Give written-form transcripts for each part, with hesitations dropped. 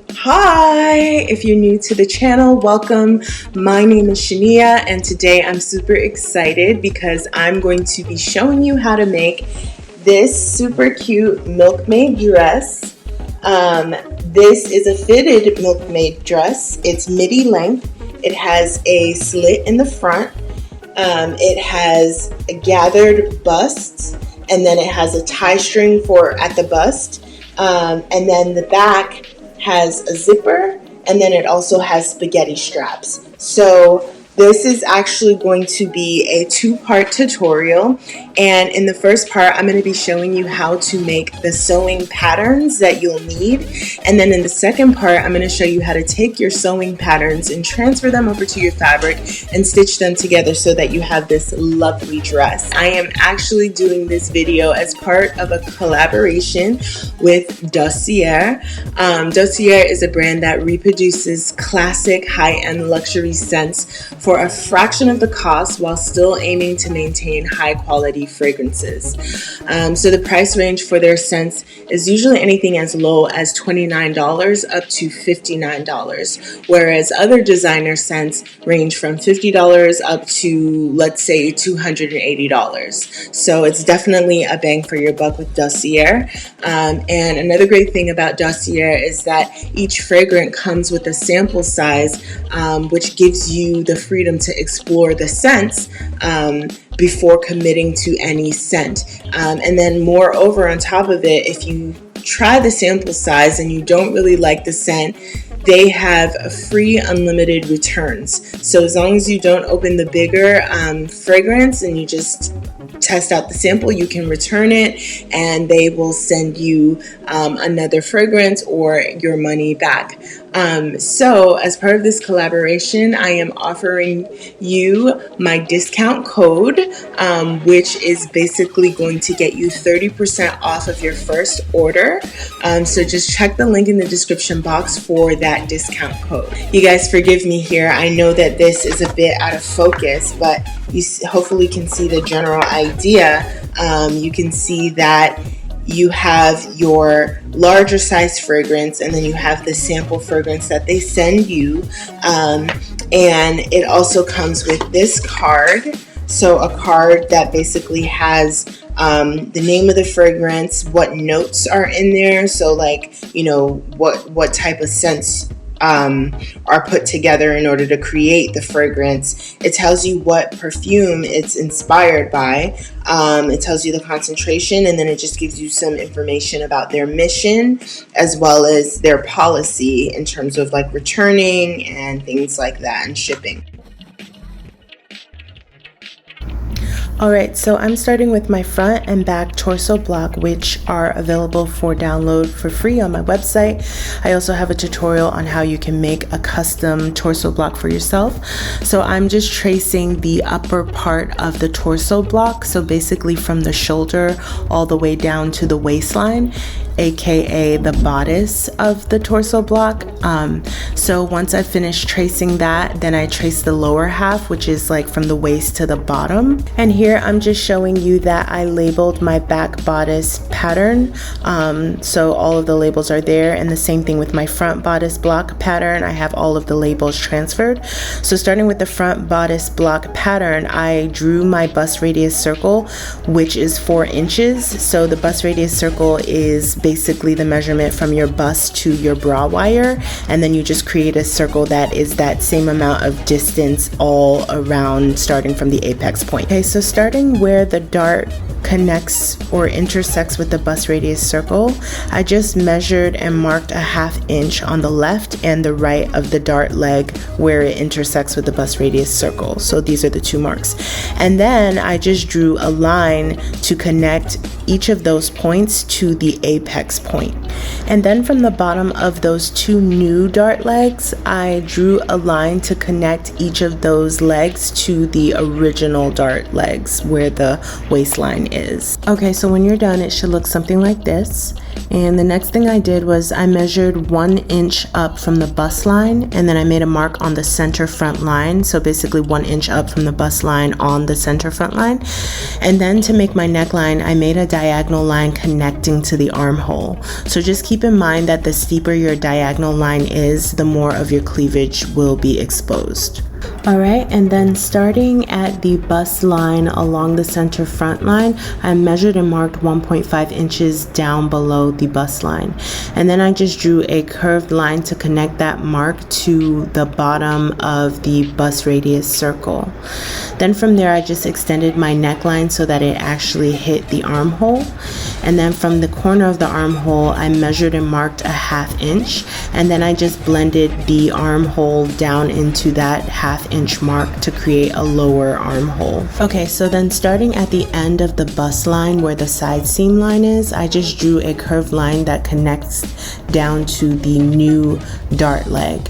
Hi! If you're new to the channel, welcome. My name is SHANiA, and today I'm super excited because I'm going to be showing you how to make this super cute Milkmaid dress. This is a fitted Milkmaid dress. It's midi length. It has a slit in the front. It has a gathered bust, and then it has a tie string at the bust, and then the back has a zipper, and then it also has spaghetti straps. So this is actually going to be a two-part tutorial, and in the first part I'm going to be showing you how to make the sewing patterns that you'll need, and then in the second part I'm going to show you how to take your sewing patterns and transfer them over to your fabric and stitch them together so that you have this lovely dress. I am actually doing this video as part of a collaboration with Dossier. Dossier is a brand that reproduces classic high-end luxury scents for a fraction of the cost while still aiming to maintain high quality fragrances. So the price range for their scents is usually anything as low as $29 up to $59, whereas other designer scents range from $50 up to, let's say, $280. So it's definitely a bang for your buck with Dossier. And another great thing about Dossier is that each fragrance comes with a sample size, which gives you the freedom to explore the scents before committing to any scent. And then moreover, on top of it, if you try the sample size and you don't really like the scent, they have free unlimited returns. So as long as you don't open the bigger fragrance and you just test out the sample, you can return it and they will send you another fragrance or your money back. So as part of this collaboration, I am offering you my discount code, which is basically going to get you 30% off of your first order. So just check the link in the description box for that discount code. You guys forgive me here. I know that this is a bit out of focus, but you hopefully can see the general idea. You can see that you have your larger size fragrance, and then you have the sample fragrance that they send you, and it also comes with this card. So a card that basically has the name of the fragrance, what notes are in there, so like, you know, what type of scents are put together in order to create the fragrance. It tells you what perfume it's inspired by. It tells you the concentration, and then it just gives you some information about their mission as well as their policy in terms of like returning and things like that and shipping. Alright, so I'm starting with my front and back torso block, which are available for download for free on my website. I also have a tutorial on how you can make a custom torso block for yourself. So I'm just tracing the upper part of the torso block, so basically from the shoulder all the way down to the waistline, aka the bodice of the torso block. So once I finish tracing that, then I trace the lower half, which is like from the waist to the bottom. And here I'm just showing you that I labeled my back bodice pattern. So all of the labels are there, and the same thing with my front bodice block pattern. I have all of the labels transferred. So starting with the front bodice block pattern, I drew my bust radius circle, which is 4 inches. So the bust radius circle is basically the measurement from your bust to your bra wire, and then you just create a circle that is that same amount of distance all around, starting from the apex point. Okay, so starting where the dart connects or intersects with the bust radius circle, I just measured and marked a 1/2 inch on the left and the right of the dart leg where it intersects with the bust radius circle. So these are the 2 marks. And then I just drew a line to connect each of those points to the apex point. And then from the bottom of those 2 new dart legs, I drew a line to connect each of those legs to the original dart legs where the waistline is. Okay, so when you're done, it should look something like this. And the next thing I did was I measured 1 inch up from the bust line, and then I made a mark on the center front line. So basically 1 inch up from the bust line on the center front line. And then to make my neckline, I made a diagonal line connecting to the armhole armhole. So just keep in mind that the steeper your diagonal line is, the more of your cleavage will be exposed. Alright, and then starting at the bust line along the center front line, I measured and marked 1.5 inches down below the bust line. And then I just drew a curved line to connect that mark to the bottom of the bust radius circle. Then from there, I just extended my neckline so that it actually hit the armhole. And then from the corner of the armhole, I measured and marked a 1/2 inch. And then I just blended the armhole down into that 1/2 inch mark to create a lower armhole. Okay, so then starting at the end of the bust line where the side seam line is, I just drew a curved line that connects down to the new dart leg.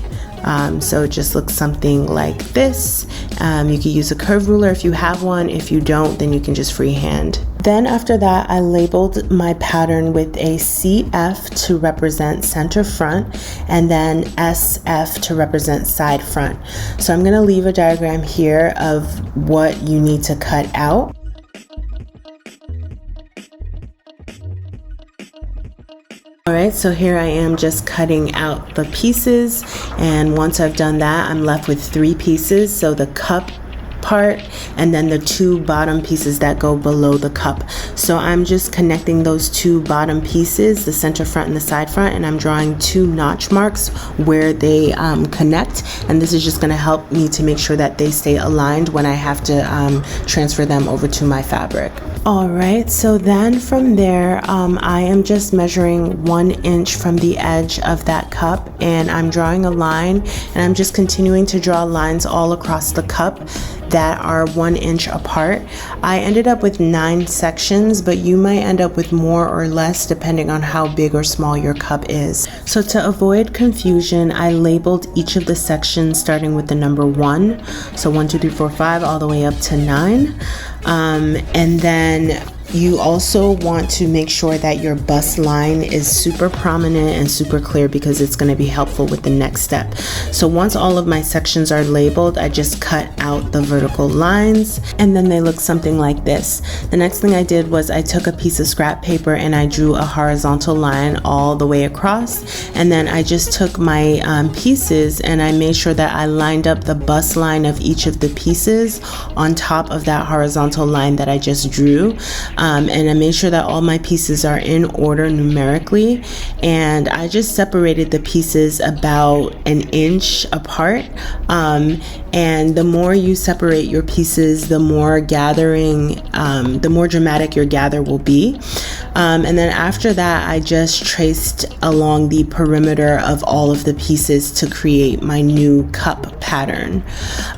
So it just looks something like this. You can use a curve ruler if you have one. If you don't, then you can just freehand. Then after that, I labeled my pattern with a CF to represent center front and then SF to represent side front. So I'm going to leave a diagram here of what you need to cut out. Alright, so here I am just cutting out the pieces, and once I've done that, I'm left with 3 pieces. So the cup part and then the 2 bottom pieces that go below the cup. So I'm just connecting those 2 bottom pieces, the center front and the side front, and I'm drawing 2 notch marks where they connect, and this is just going to help me to make sure that they stay aligned when I have to transfer them over to my fabric. Alright, so then from there, I am just measuring 1 inch from the edge of that cup, and I'm drawing a line, and I'm just continuing to draw lines all across the cup that are 1 inch apart. I ended up with 9 sections, but you might end up with more or less depending on how big or small your cup is. So to avoid confusion, I labeled each of the sections starting with the number 1. So 1, 2, 3, 4, 5 all the way up to 9. And then you also want to make sure that your bust line is super prominent and super clear because it's going to be helpful with the next step. So once all of my sections are labeled, I just cut out the vertical lines, and then they look something like this. The next thing I did was I took a piece of scrap paper and I drew a horizontal line all the way across, and then I just took my pieces and I made sure that I lined up the bust line of each of the pieces on top of that horizontal line that I just drew. And I made sure that all my pieces are in order numerically, and I just separated the pieces about 1 inch apart. And the more you separate your pieces, the more gathering, the more dramatic your gather will be. And then after that, I just traced along the perimeter of all of the pieces to create my new cup pattern.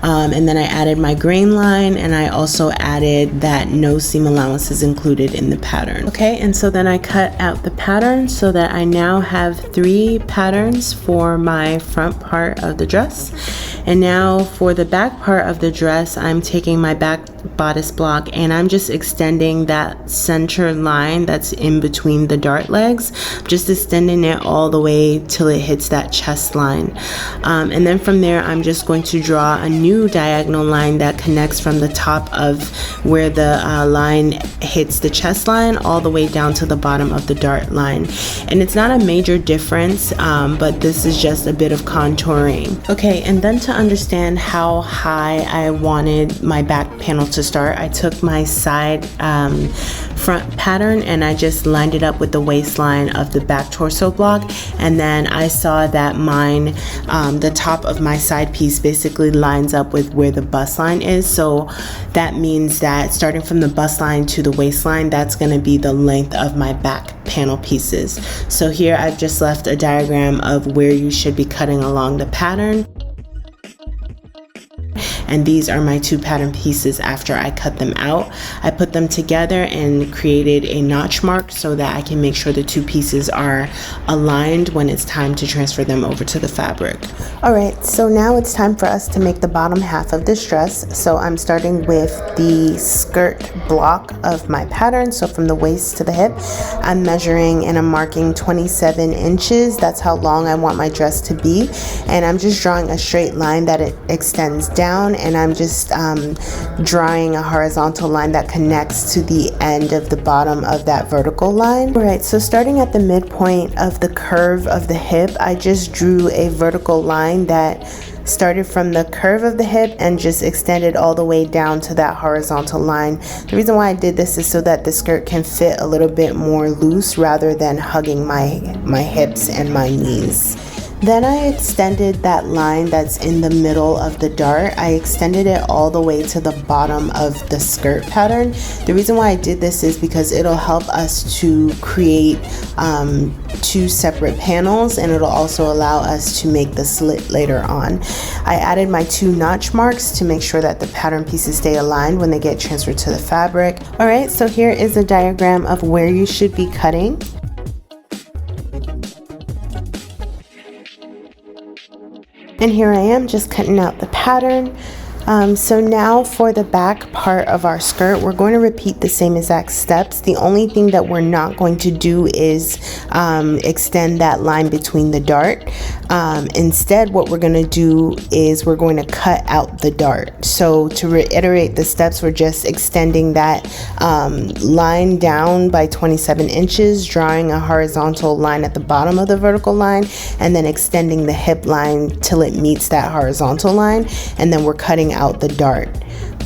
And then I added my grain line, and I also added that no seam allowance is included in the pattern. Okay, and so then I cut out the pattern so that I now have 3 patterns for my front part of the dress. And now for the back part of the dress, I'm taking my back bodice block and I'm just extending that center line that's in between the dart legs, just extending it all the way till it hits that chest line. And then from there, I'm just going to draw a new diagonal line that connects from the top of where the line hits the chest line all the way down to the bottom of the dart line. And it's not a major difference, but this is just a bit of contouring. Okay, and then to understand how high I wanted my back panel to start, I took my side front pattern and I just lined it up with the waistline of the back torso block, and then I saw that mine, the top of my side piece basically lines up with where the bust line is. So that means that starting from the bust line to the waistline, that's going to be the length of my back panel pieces. So here I've just left a diagram of where you should be cutting along the pattern. And these are my 2 pattern pieces after I cut them out. I put them together and created a notch mark so that I can make sure the 2 pieces are aligned when it's time to transfer them over to the fabric. Alright, so now it's time for us to make the bottom half of this dress. So I'm starting with the skirt block of my pattern. So from the waist to the hip, I'm measuring and I'm marking 27 inches. That's how long I want my dress to be. And I'm just drawing a straight line that it extends down and I'm just drawing a horizontal line that connects to the end of the bottom of that vertical line. Alright, so starting at the midpoint of the curve of the hip, I just drew a vertical line that started from the curve of the hip and just extended all the way down to that horizontal line. The reason why I did this is so that the skirt can fit a little bit more loose rather than hugging my hips and my knees. Then I extended that line that's in the middle of the dart. I extended it all the way to the bottom of the skirt pattern. The reason why I did this is because it'll help us to create two separate panels, and it'll also allow us to make the slit later on. I added my 2 notch marks to make sure that the pattern pieces stay aligned when they get transferred to the fabric. Alright, so here is a diagram of where you should be cutting. And here I am just cutting out the pattern. So now for the back part of our skirt, we're going to repeat the same exact steps. The only thing that we're not going to do is extend that line between the dart. Instead, what we're going to do is we're going to cut out the dart. So to reiterate the steps, we're just extending that line down by 27 inches, drawing a horizontal line at the bottom of the vertical line, and then extending the hip line till it meets that horizontal line, and then we're cutting out the dart.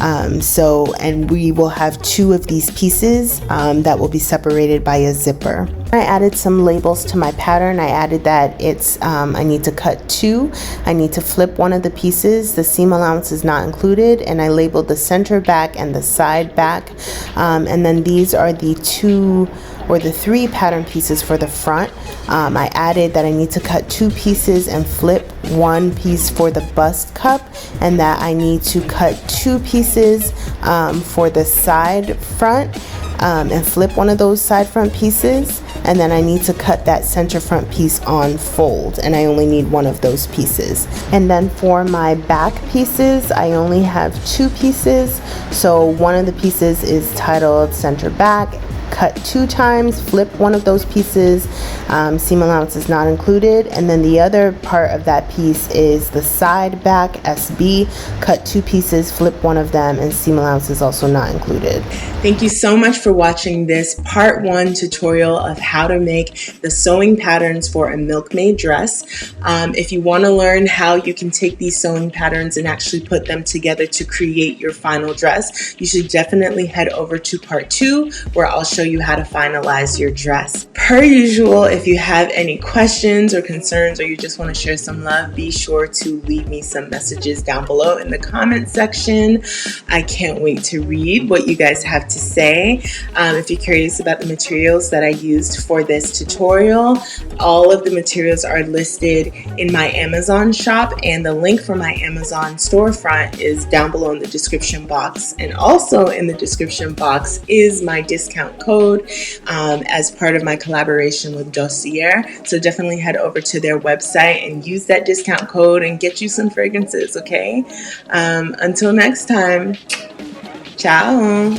And we will have 2 of these pieces that will be separated by a zipper. I added some labels to my pattern. I added that it's I need to cut 2. I need to flip one of the pieces. The seam allowance is not included, and I labeled the center back and the side back. And then these are the 2 or the 3 pattern pieces for the front. I added that I need to cut 2 pieces and flip 1 piece for the bust cup, and that I need to cut 2 pieces for the side front and flip one of those side front pieces, and then I need to cut that center front piece on fold, and I only need 1 of those pieces. And then for my back pieces, I only have 2 pieces. So one of the pieces is titled center back, cut 2 times, flip 1 of those pieces, seam allowance is not included, and then the other part of that piece is the side back SB, cut 2 pieces, flip 1 of them, and seam allowance is also not included. Thank you so much for watching this part 1 tutorial of how to make the sewing patterns for a Milkmaid dress. If you want to learn how you can take these sewing patterns and actually put them together to create your final dress, you should definitely head over to part 2, where I'll show you how to finalize your dress. Per usual, if you have any questions or concerns, or you just want to share some love, be sure to leave me some messages down below in the comment section. I can't wait to read what you guys have to say. If you're curious about the materials that I used for this tutorial, all of the materials are listed in my Amazon shop, and the link for my Amazon storefront is down below in the description box. And also in the description box is my discount code as part of my collaboration with Dossier. So definitely head over to their website and use that discount code and get you some fragrances, okay? Until next time, ciao.